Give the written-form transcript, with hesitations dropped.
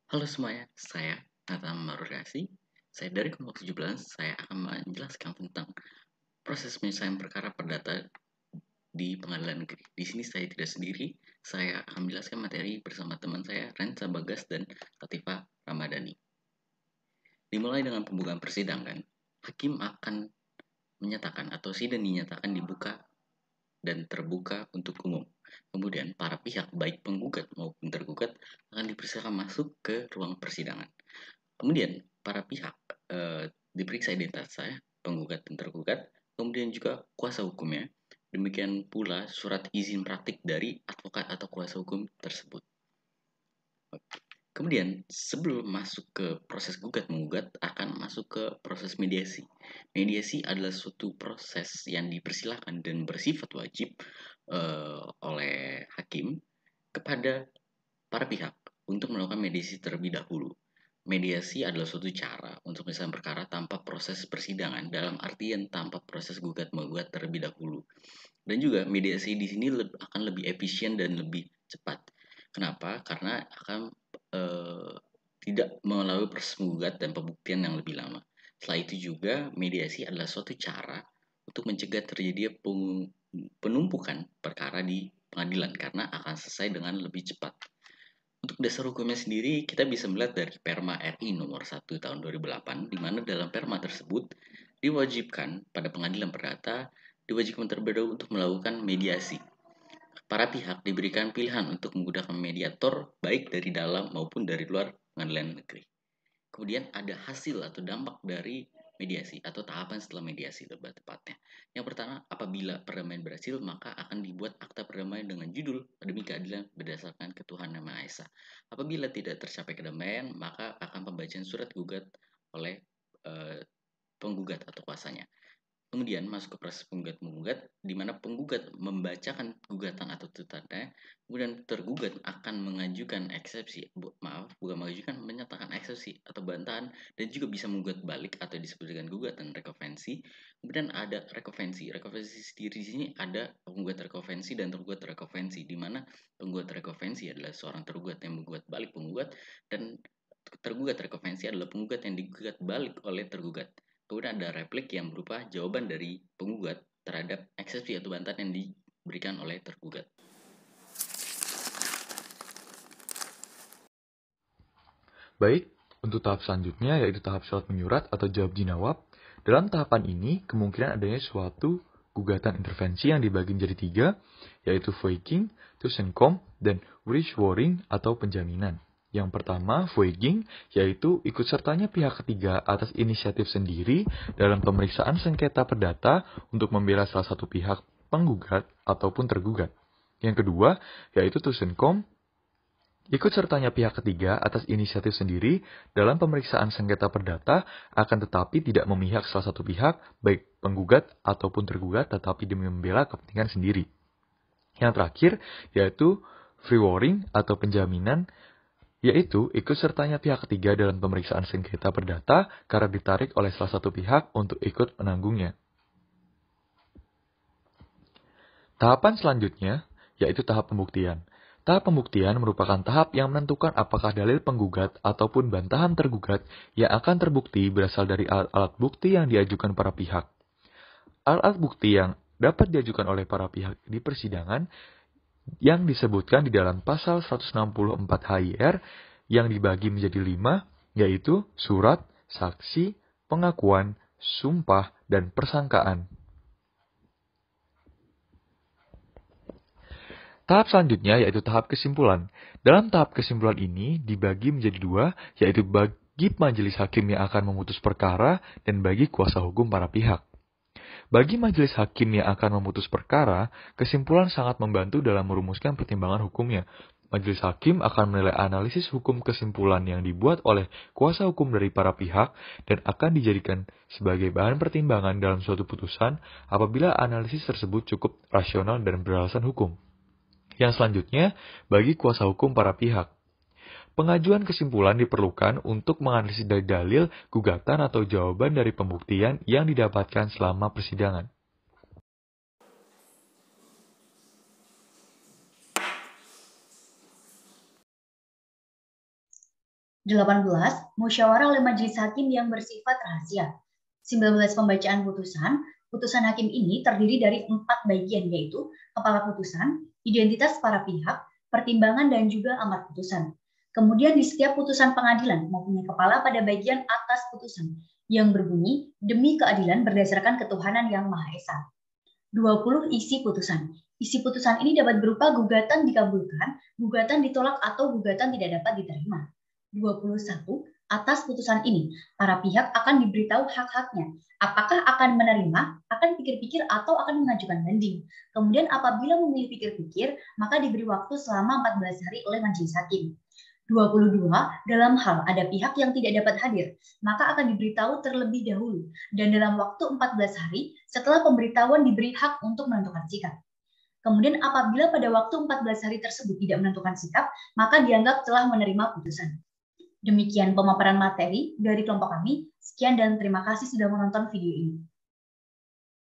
Halo semuanya, saya Nathan Maruriasi. Saya dari kelompok 17, saya akan menjelaskan tentang proses penyelesaian perkara perdata di pengadilan negeri. Di sini saya tidak sendiri, saya akan menjelaskan materi bersama teman saya, Renza Bagas dan Latifa Ramadhani. Dimulai dengan pembukaan persidangan, hakim akan menyatakan atau sidang dinyatakan dibuka dan terbuka untuk umum. Kemudian para pihak baik penggugat maupun tergugat akan dipersilakan masuk ke ruang persidangan. Kemudian para pihak diperiksa identitasnya, penggugat dan tergugat, kemudian juga kuasa hukumnya. Demikian pula surat izin praktik dari advokat atau kuasa hukum tersebut. Kemudian sebelum masuk ke proses gugat menggugat akan masuk ke proses mediasi. Mediasi adalah suatu proses yang dipersilahkan dan bersifat wajib oleh hakim kepada para pihak untuk melakukan mediasi terlebih dahulu. Mediasi adalah suatu cara untuk menyelesaikan perkara tanpa proses persidangan, dalam artian tanpa proses gugat-menggugat terlebih dahulu. Dan juga mediasi di sini akan lebih efisien dan lebih cepat. Kenapa? Karena akan tidak melalui proses menggugat dan pembuktian yang lebih lama. Setelah itu juga mediasi adalah suatu cara untuk mencegah terjadinya penumpukan perkara di pengadilan karena akan selesai dengan lebih cepat. Untuk dasar hukumnya sendiri, kita bisa melihat dari Perma RI nomor 1 tahun 2008, di mana dalam Perma tersebut diwajibkan pada pengadilan perdata, diwajibkan terlebih dahulu untuk melakukan mediasi. Para pihak diberikan pilihan untuk menggunakan mediator baik dari dalam maupun dari luar pengadilan negeri. Kemudian ada hasil atau dampak dari mediasi atau tahapan setelah mediasi lebih tepatnya. Yang pertama, apabila perdamaian berhasil, maka akan dibuat akta perdamaian dengan judul demi keadilan berdasarkan ketuhanan yang Maha Esa. Apabila tidak tercapai kedamaian, maka akan pembacaan surat gugat oleh penggugat atau kuasanya. Kemudian masuk ke proses penggugat-menggugat, di mana penggugat membacakan gugatan atau tuntutannya, kemudian tergugat akan mengajukan eksepsi, bukan mengajukan, menyatakan eksepsi atau bantahan, dan juga bisa menggugat balik atau disebut dengan gugatan rekovensi. Kemudian ada rekovensi. Rekovensi sendiri di sini ada penggugat rekovensi dan tergugat rekovensi, di mana penggugat rekovensi adalah seorang tergugat yang menggugat balik penggugat, dan tergugat rekovensi adalah penggugat yang digugat balik oleh tergugat. Kemudian ada replik yang berupa jawaban dari penggugat terhadap eksepsi atau bantahan yang diberikan oleh tergugat. Baik, untuk tahap selanjutnya yaitu tahap surat menyurat atau jawab jinawab. Dalam tahapan ini, kemungkinan adanya suatu gugatan intervensi yang dibagi menjadi 3, yaitu voiging, tussenkom, dan Wirschwaring atau penjaminan. Yang pertama, voiging, yaitu ikut sertanya pihak ketiga atas inisiatif sendiri dalam pemeriksaan sengketa perdata untuk membela salah satu pihak penggugat ataupun tergugat. Yang kedua, yaitu tussenkom, ikut sertanya pihak ketiga atas inisiatif sendiri dalam pemeriksaan sengketa perdata akan tetapi tidak memihak salah satu pihak, baik penggugat ataupun tergugat, tetapi demi membela kepentingan sendiri. Yang terakhir, yaitu free warning atau penjaminan, yaitu ikut sertanya pihak ketiga dalam pemeriksaan sengketa perdata karena ditarik oleh salah satu pihak untuk ikut menanggungnya. Tahapan selanjutnya, yaitu tahap pembuktian. Tahap pembuktian merupakan tahap yang menentukan apakah dalil penggugat ataupun bantahan tergugat yang akan terbukti berasal dari alat-alat bukti yang diajukan para pihak. Alat-alat bukti yang dapat diajukan oleh para pihak di persidangan yang disebutkan di dalam pasal 164 HIR yang dibagi menjadi 5, yaitu surat, saksi, pengakuan, sumpah, dan persangkaan. Tahap selanjutnya yaitu tahap kesimpulan. Dalam tahap kesimpulan ini dibagi menjadi 2, yaitu bagi majelis hakim yang akan memutus perkara dan bagi kuasa hukum para pihak. Bagi majelis hakim yang akan memutus perkara, kesimpulan sangat membantu dalam merumuskan pertimbangan hukumnya. Majelis hakim akan menilai analisis hukum kesimpulan yang dibuat oleh kuasa hukum dari para pihak dan akan dijadikan sebagai bahan pertimbangan dalam suatu putusan apabila analisis tersebut cukup rasional dan beralasan hukum. Yang selanjutnya, bagi kuasa hukum para pihak. Pengajuan kesimpulan diperlukan untuk menganalisis dalil, gugatan, atau jawaban dari pembuktian yang didapatkan selama persidangan. 18. Musyawarah oleh majelis hakim yang bersifat rahasia. 19. Pembacaan putusan. Putusan hakim ini terdiri dari 4 bagian, yaitu kepala putusan, identitas para pihak, pertimbangan, dan juga amar putusan. Kemudian di setiap putusan pengadilan mempunyai kepala pada bagian atas putusan yang berbunyi demi keadilan berdasarkan ketuhanan yang Maha Esa. 20. Isi putusan. Isi putusan ini dapat berupa gugatan dikabulkan, gugatan ditolak, atau gugatan tidak dapat diterima. 21. Atas putusan ini, para pihak akan diberitahu hak-haknya. Apakah akan menerima, akan pikir-pikir, atau akan mengajukan banding. Kemudian apabila memilih pikir-pikir, maka diberi waktu selama 14 hari oleh majelis hakim. 22. Dalam hal ada pihak yang tidak dapat hadir, maka akan diberitahu terlebih dahulu dan dalam waktu 14 hari setelah pemberitahuan diberi hak untuk menentukan sikap. Kemudian apabila pada waktu 14 hari tersebut tidak menentukan sikap, maka dianggap telah menerima putusan. Demikian pemaparan materi dari kelompok kami. Sekian dan terima kasih sudah menonton video ini.